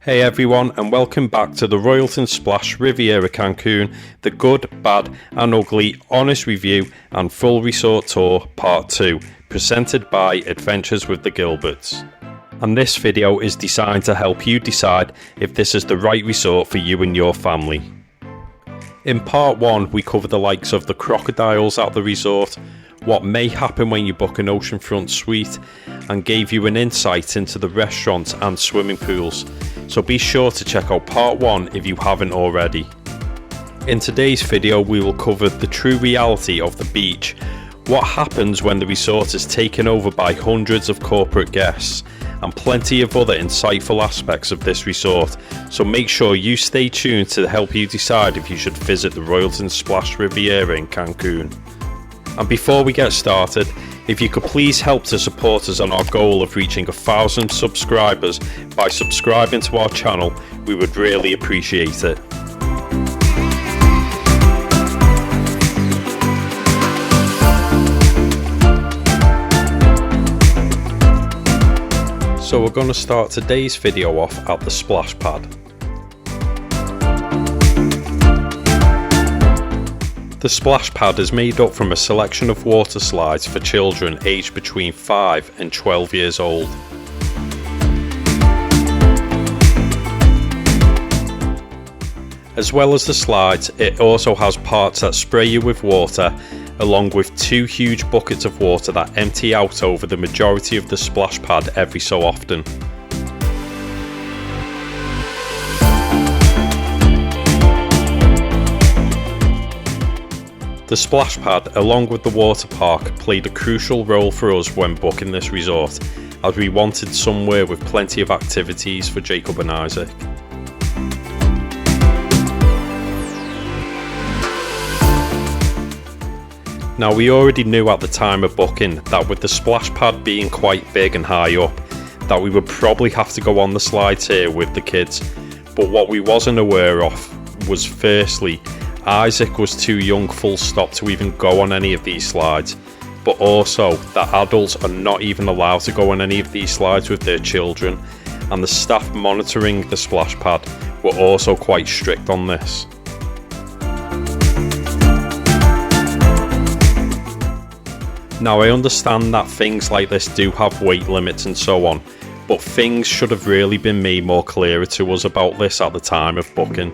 Hey everyone, and welcome back to the Royalton Splash Riviera Cancun, the good, bad and ugly honest review and full resort tour part 2, presented by Adventures with the Gilberts. And this video is designed to help you decide if this is the right resort for you and your family. In part 1 we cover the likes of the crocodiles at the resort, what may happen when you book an oceanfront suite, and gave you an insight into the restaurants and swimming pools, so be sure to check out part 1 if you haven't already. In today's video we will cover the true reality of the beach, what happens when the resort is taken over by hundreds of corporate guests, and plenty of other insightful aspects of this resort, so make sure you stay tuned to help you decide if you should visit the Royalton Splash Riviera in Cancun. And before we get started, if you could please help to support us on our goal of reaching 1,000 subscribers by subscribing to our channel, we would really appreciate it. So we're going to start today's video off at the Splashpad. The Splashpad is made up from a selection of water slides for children aged between 5 and 12 years old. As well as the slides, it also has parts that spray you with water, along with 2 huge buckets of water that empty out over the majority of the Splashpad every so often. The Splashpad, along with the water park, played a crucial role for us when booking this resort, as we wanted somewhere with plenty of activities for Jacob and Isaac. Now, we already knew at the time of booking that with the Splashpad being quite big and high up, that we would probably have to go on the slides here with the kids, but what we wasn't aware of was, firstly, Isaac was too young full stop to even go on any of these slides, but also that adults are not even allowed to go on any of these slides with their children, and the staff monitoring the Splashpad were also quite strict on this. Now, I understand that things like this do have weight limits and so on, but things should have really been made more clearer to us about this at the time of booking.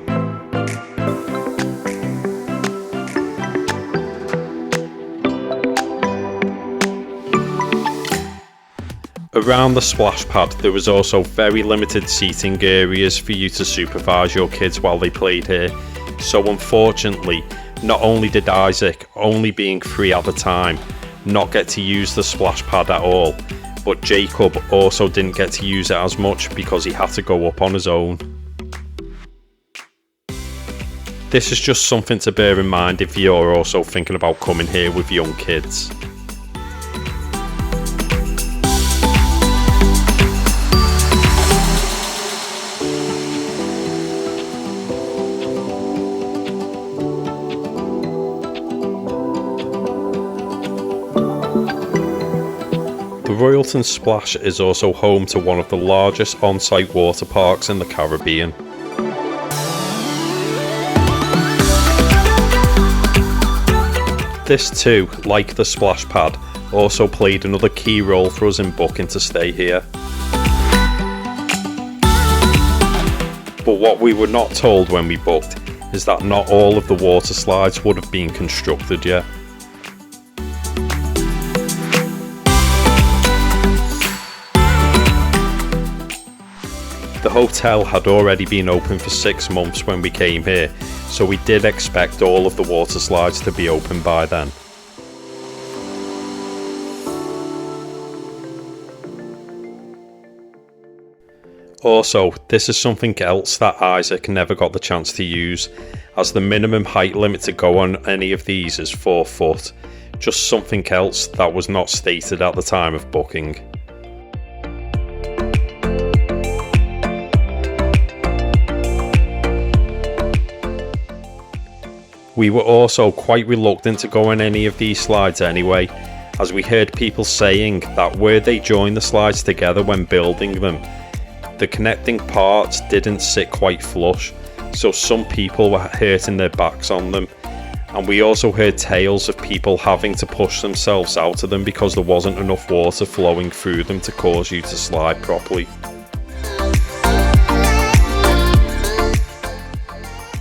Around the Splashpad there was also very limited seating areas for you to supervise your kids while they played here, so unfortunately not only did Isaac, only being 3 at the time, not get to use the Splashpad at all, but Jacob also didn't get to use it as much because he had to go up on his own. This is just something to bear in mind if you're also thinking about coming here with young kids. The Royalton Splash is also home to one of the largest on-site water parks in the Caribbean. This too, like the Splashpad, also played another key role for us in booking to stay here. But what we were not told when we booked is that not all of the water slides would have been constructed yet. The hotel had already been open for 6 months when we came here, so we did expect all of the water slides to be open by then. Also, this is something else that Isaac never got the chance to use, as the minimum height limit to go on any of these is 4 foot, just something else that was not stated at the time of booking. We were also quite reluctant to go on any of these slides anyway, as we heard people saying that where they joined the slides together when building them, The connecting parts didn't sit quite flush, so some people were hurting their backs on them, and we also heard tales of people having to push themselves out of them because there wasn't enough water flowing through them to cause you to slide properly.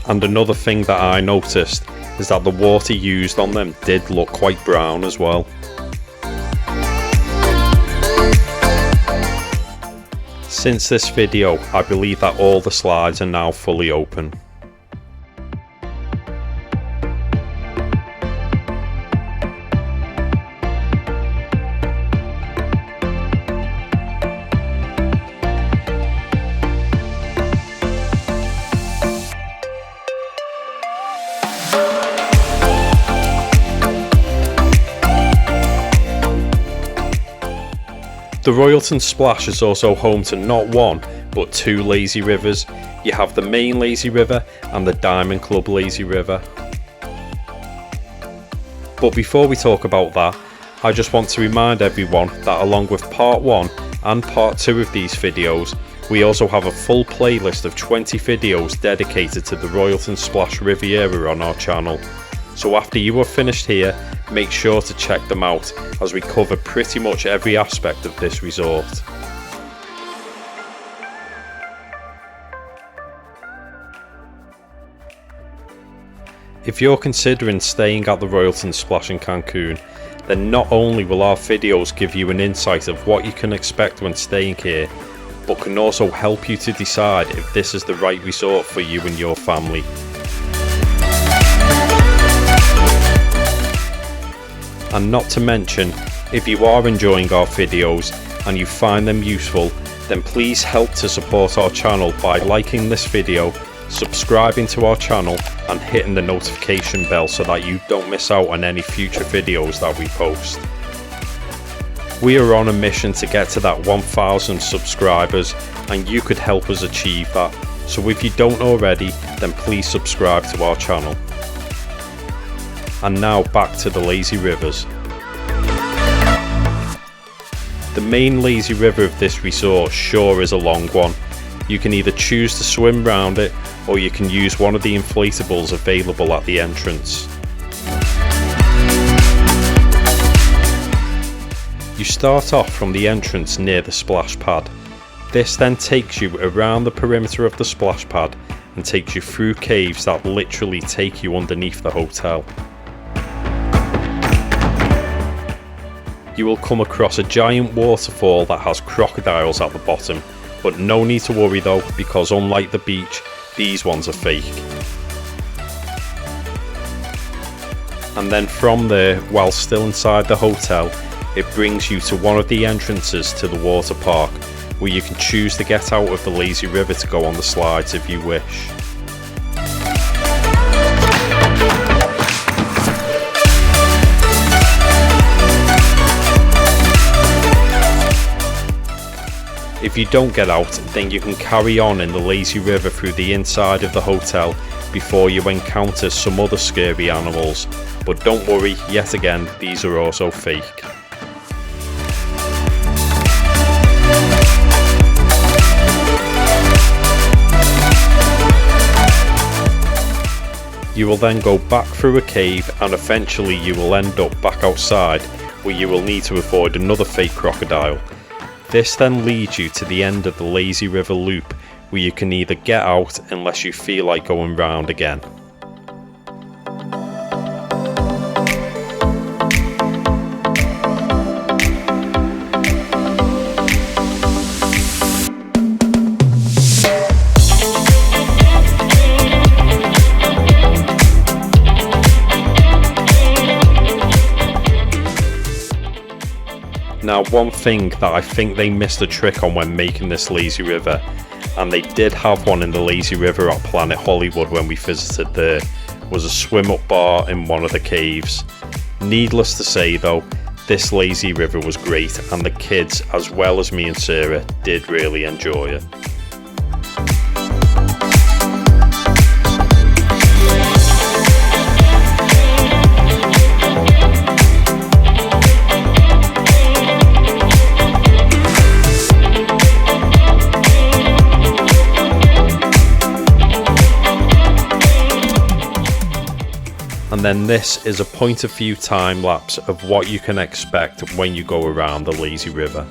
And another thing that I noticed is that the water used on them did look quite brown as well. Since this video, I believe that all the slides are now fully open. The Royalton Splash is also home to not one, but two lazy rivers. You have the main lazy river and the Diamond Club lazy river. But before we talk about that, I just want to remind everyone that along with part 1 and part 2 of these videos, we also have a full playlist of 20 videos dedicated to the Royalton Splash Riviera on our channel. So after you are finished here, make sure to check them out as we cover pretty much every aspect of this resort. If you're considering staying at the Royalton Splash in Cancun, then not only will our videos give you an insight of what you can expect when staying here, but can also help you to decide if this is the right resort for you and your family. And not to mention, if you are enjoying our videos and you find them useful, then please help to support our channel by liking this video, subscribing to our channel and hitting the notification bell so that you don't miss out on any future videos that we post. We are on a mission to get to that 1,000 subscribers, and you could help us achieve that. So if you don't already, then please subscribe to our channel. And now back to the lazy rivers. The main lazy river of this resort sure is a long one. You can either choose to swim round it, or you can use one of the inflatables available at the entrance. You start off from the entrance near the Splashpad. This then takes you around the perimeter of the Splashpad and takes you through caves that literally take you underneath the hotel. You will come across a giant waterfall that has crocodiles at the bottom, but no need to worry though, because unlike the beach, these ones are fake. And then from there, while still inside the hotel, it brings you to one of the entrances to the water park, where you can choose to get out of the lazy river to go on the slides if you wish. If you don't get out, then you can carry on in the lazy river through the inside of the hotel before you encounter some other scary animals. But don't worry, yet again, these are also fake. You will then go back through a cave, and eventually you will end up back outside, where you will need to avoid another fake crocodile. This then leads you to the end of the lazy river loop, where you can either get out unless you feel like going round again. Now, one thing that I think they missed a trick on when making this lazy river, and they did have one in the lazy river at Planet Hollywood when we visited there, was a swim up bar in one of the caves. Needless to say though, this lazy river was great, and the kids, as well as me and Sarah, did really enjoy it. And then this is a point of view time lapse of what you can expect when you go around the lazy river.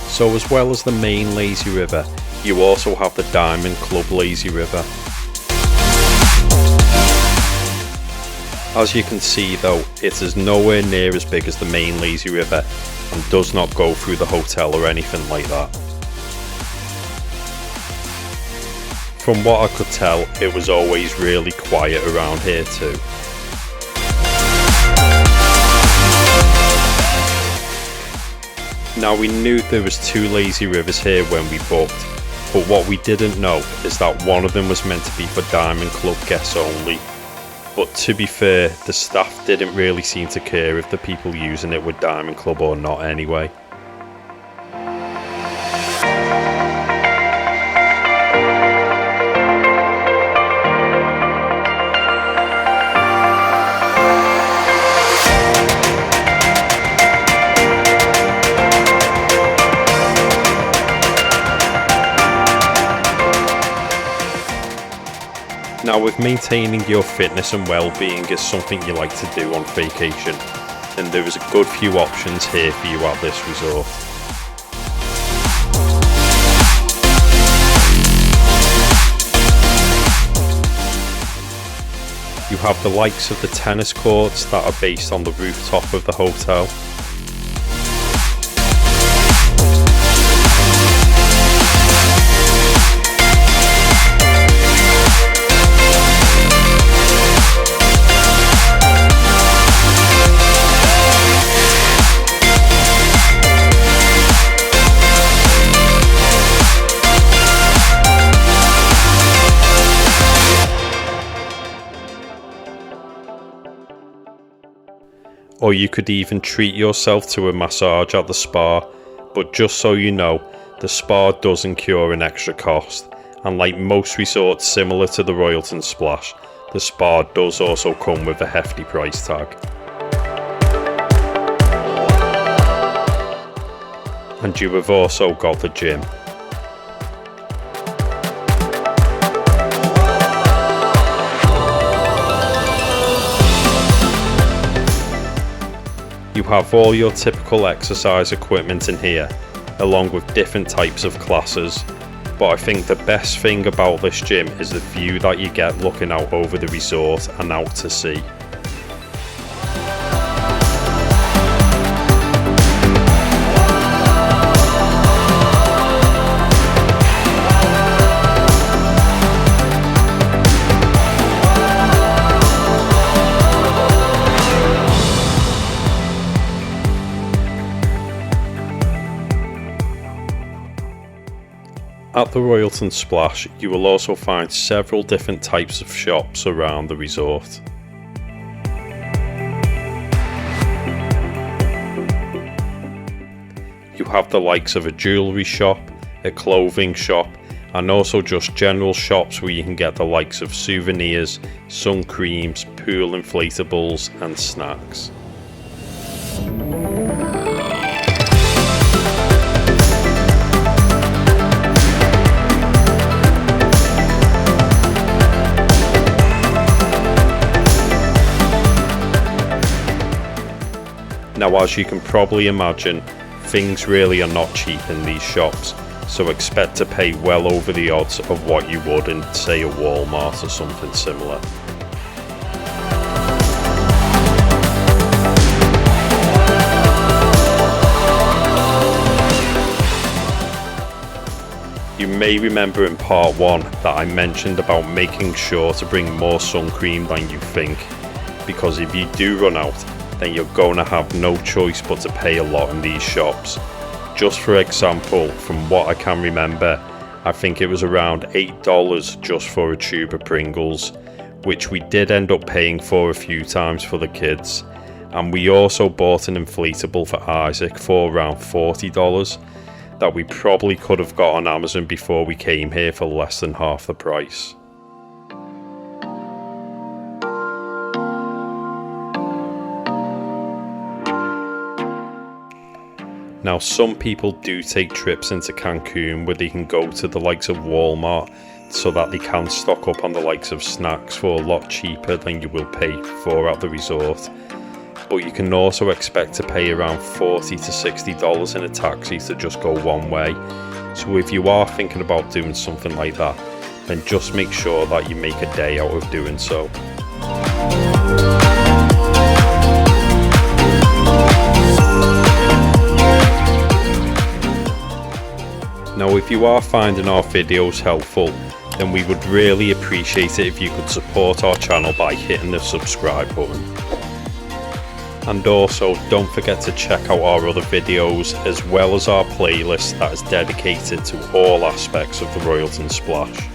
So as well as the main lazy river, you also have the Diamond Club lazy river. As you can see though, it is nowhere near as big as the main lazy river and does not go through the hotel or anything like that. From what I could tell, it was always really quiet around here too. Now we knew there was 2 lazy rivers here when we booked, but what we didn't know is that one of them was meant to be for Diamond Club guests only. But to be fair, the staff didn't really seem to care if the people using it were Diamond Club or not anyway. Now with maintaining your fitness and well-being is something you like to do on vacation, then there is a good few options here for you at this resort. You have the likes of the tennis courts that are based on the rooftop of the hotel. Or you could even treat yourself to a massage at the spa, but just so you know, the spa does incur an extra cost, and like most resorts similar to the Royalton Splash, the spa does also come with a hefty price tag. And you have also got the gym. You have all your typical exercise equipment in here, along with different types of classes, but I think the best thing about this gym is the view that you get looking out over the resort and out to sea. At the Royalton Splash, you will also find several different types of shops around the resort. You have the likes of a jewellery shop, a clothing shop, and also just general shops where you can get the likes of souvenirs, sun creams, pool inflatables and snacks. Now, as you can probably imagine, things really are not cheap in these shops, so expect to pay well over the odds of what you would in, say, a Walmart or something similar. You may remember in part 1 that I mentioned about making sure to bring more sun cream than you think, because if you do run out, then you're going to have no choice but to pay a lot in these shops. Just for example, from what I can remember, I think it was around $8 just for a tube of Pringles, which we did end up paying for a few times for the kids. And we also bought an inflatable for Isaac for around $40 that we probably could have got on Amazon before we came here for less than half the price. Now, some people do take trips into Cancun where they can go to the likes of Walmart so that they can stock up on the likes of snacks for a lot cheaper than you will pay for at the resort. But you can also expect to pay around $40 to $60 in a taxi to just go one way. So if you are thinking about doing something like that, then just make sure that you make a day out of doing so. Now, if you are finding our videos helpful, then we would really appreciate it if you could support our channel by hitting the subscribe button. And also, don't forget to check out our other videos as well as our playlist that is dedicated to all aspects of the Royalton Splash.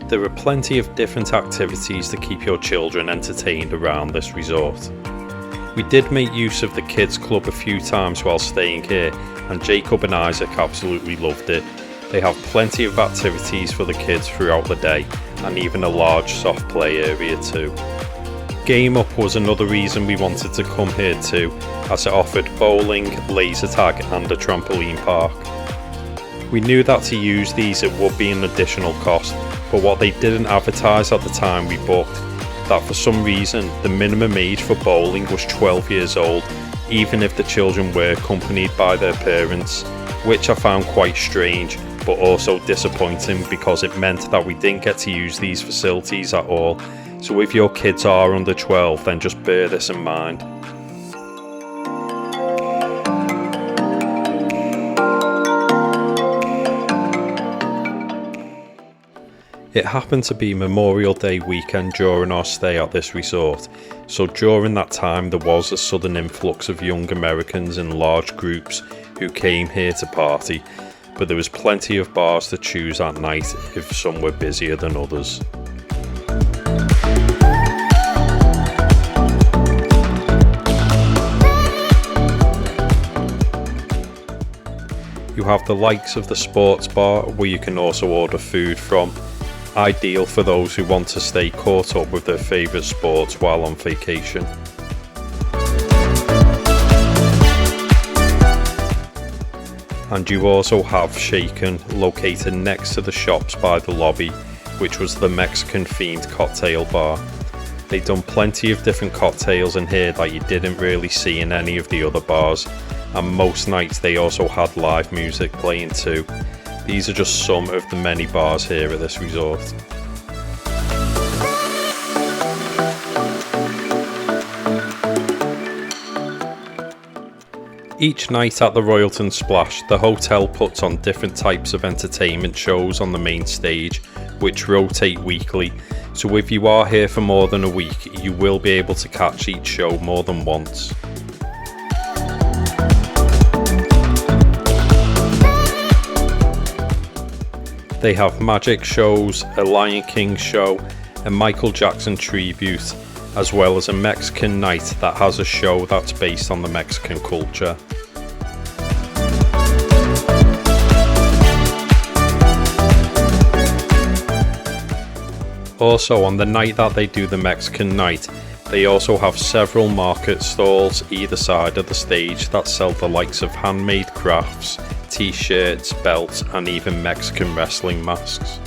There are plenty of different activities to keep your children entertained around this resort. We did make use of the kids club a few times while staying here, and Jacob and Isaac absolutely loved it. They have plenty of activities for the kids throughout the day, and even a large soft play area too. Game Up was another reason we wanted to come here too, as it offered bowling, laser tag and a trampoline park. We knew that to use these it would be an additional cost, but what they didn't advertise at the time we booked, that for some reason the minimum age for bowling was 12 years old, even if the children were accompanied by their parents, which I found quite strange, but also disappointing because it meant that we didn't get to use these facilities at all. So if your kids are under 12, then just bear this in mind. It happened to be Memorial Day weekend during our stay at this resort, so during that time there was a sudden influx of young Americans in large groups who came here to party, but there was plenty of bars to choose at night if some were busier than others. You have the likes of the sports bar where you can also order food from, ideal for those who want to stay caught up with their favourite sports while on vacation. And you also have Shaken, located next to the shops by the lobby, which was the Mexican themed cocktail bar. They've done plenty of different cocktails in here that you didn't really see in any of the other bars, and most nights they also had live music playing too. These are just some of the many bars here at this resort. Each night at the Royalton Splash, the hotel puts on different types of entertainment shows on the main stage, which rotate weekly, so if you are here for more than a week, you will be able to catch each show more than once. They have magic shows, a Lion King show, a Michael Jackson tribute, as well as a Mexican night that has a show that's based on the Mexican culture. Also, on the night that they do the Mexican night, They also have several market stalls either side of the stage that sell the likes of handmade crafts, t-shirts, belts and even Mexican wrestling masks.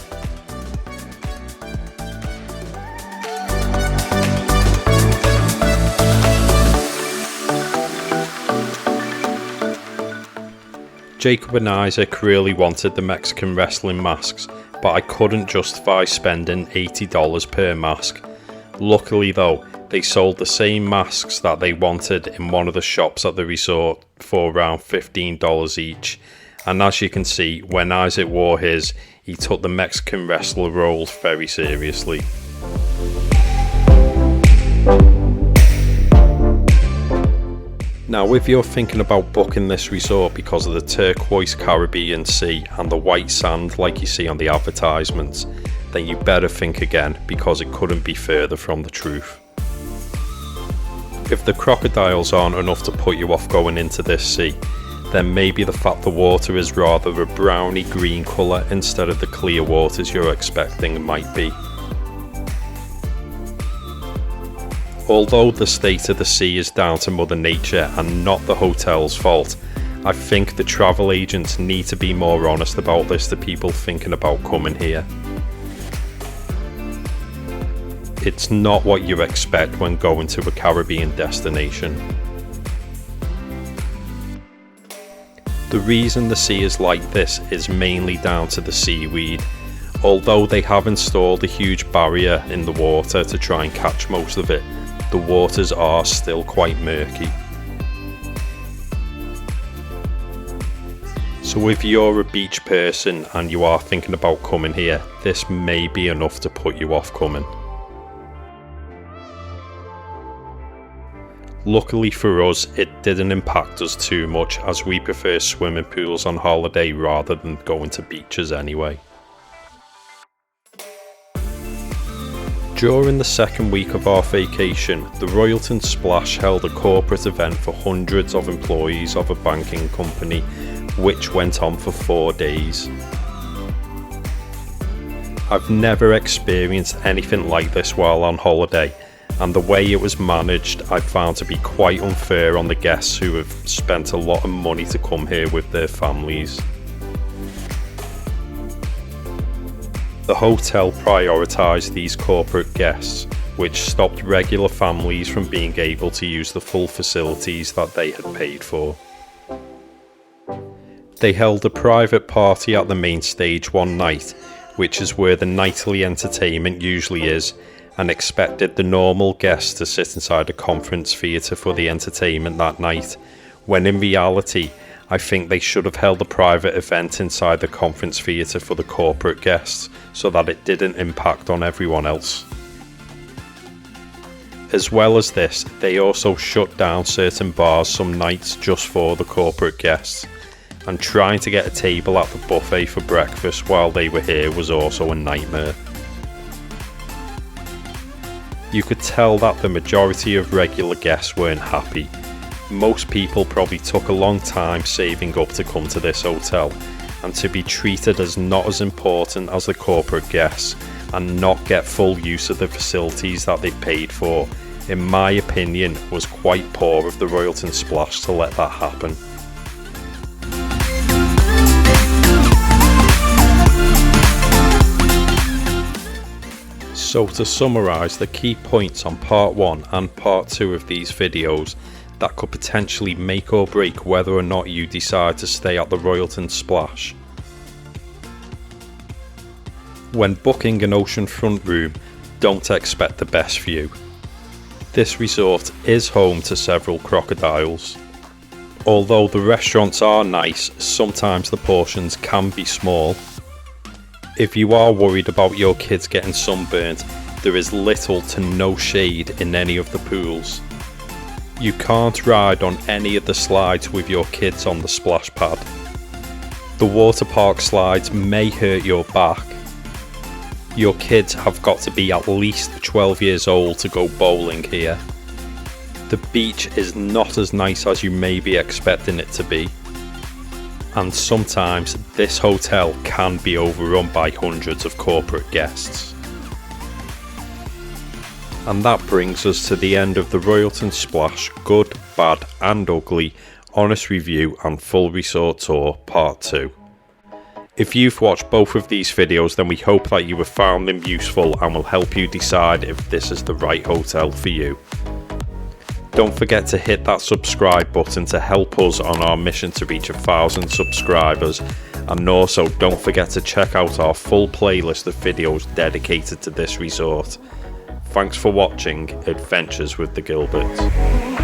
Jacob and Isaac really wanted the Mexican wrestling masks, but I couldn't justify spending $80 per mask. Luckily though, they sold the same masks that they wanted in one of the shops at the resort for around $15 each. And as you can see, when Isaac wore his, he took the Mexican wrestler roles very seriously. Now if you're thinking about booking this resort because of the turquoise Caribbean Sea and the white sand like you see on the advertisements, then you better think again, because it couldn't be further from the truth. If the crocodiles aren't enough to put you off going into this sea, then maybe the fact the water is rather a browny green colour instead of the clear waters you're expecting might be. Although the state of the sea is down to Mother Nature and not the hotel's fault, I think the travel agents need to be more honest about this to people thinking about coming here. It's not what you expect when going to a Caribbean destination. The reason the sea is like this is mainly down to the seaweed. Although they have installed a huge barrier in the water to try and catch most of it, the waters are still quite murky. So if you're a beach person and you are thinking about coming here, this may be enough to put you off coming. Luckily for us, it didn't impact us too much, as we prefer swimming pools on holiday rather than going to beaches anyway. During the second week of our vacation, the Royalton Splash held a corporate event for hundreds of employees of a banking company, which went on for 4 days. I've never experienced anything like this while on holiday, and the way it was managed I found to be quite unfair on the guests who have spent a lot of money to come here with their families. The hotel prioritised these corporate guests, which stopped regular families from being able to use the full facilities that they had paid for. They held a private party at the main stage one night, which is where the nightly entertainment usually is, and expected the normal guests to sit inside a conference theatre for the entertainment that night, when in reality I think they should have held a private event inside the conference theatre for the corporate guests, so that it didn't impact on everyone else. As well as this, they also shut down certain bars some nights just for the corporate guests, and trying to get a table at the buffet for breakfast while they were here was also a nightmare. You could tell that the majority of regular guests weren't happy. Most people probably took a long time saving up to come to this hotel, and to be treated as not as important as the corporate guests and not get full use of the facilities that they paid for, in my opinion, was quite poor of the Royalton Splash to let that happen. So to summarise the key points on part 1 and part 2 of these videos that could potentially make or break whether or not you decide to stay at the Royalton Splash. When booking an oceanfront room, don't expect the best view. This resort is home to several crocodiles. Although the restaurants are nice, sometimes the portions can be small. If you are worried about your kids getting sunburnt, there is little to no shade in any of the pools. You can't ride on any of the slides with your kids on the Splashpad. The water park slides may hurt your back. Your kids have got to be at least 12 years old to go bowling here. The beach is not as nice as you may be expecting it to be. And sometimes this hotel can be overrun by hundreds of corporate guests. And that brings us to the end of the Royalton Splash Good, Bad and Ugly Honest Review and Full Resort Tour Part 2. If you've watched both of these videos, then we hope that you have found them useful and will help you decide if this is the right hotel for you. Don't forget to hit that subscribe button to help us on our mission to reach 1,000 subscribers, and also don't forget to check out our full playlist of videos dedicated to this resort. Thanks for watching Adventures with the Gilberts.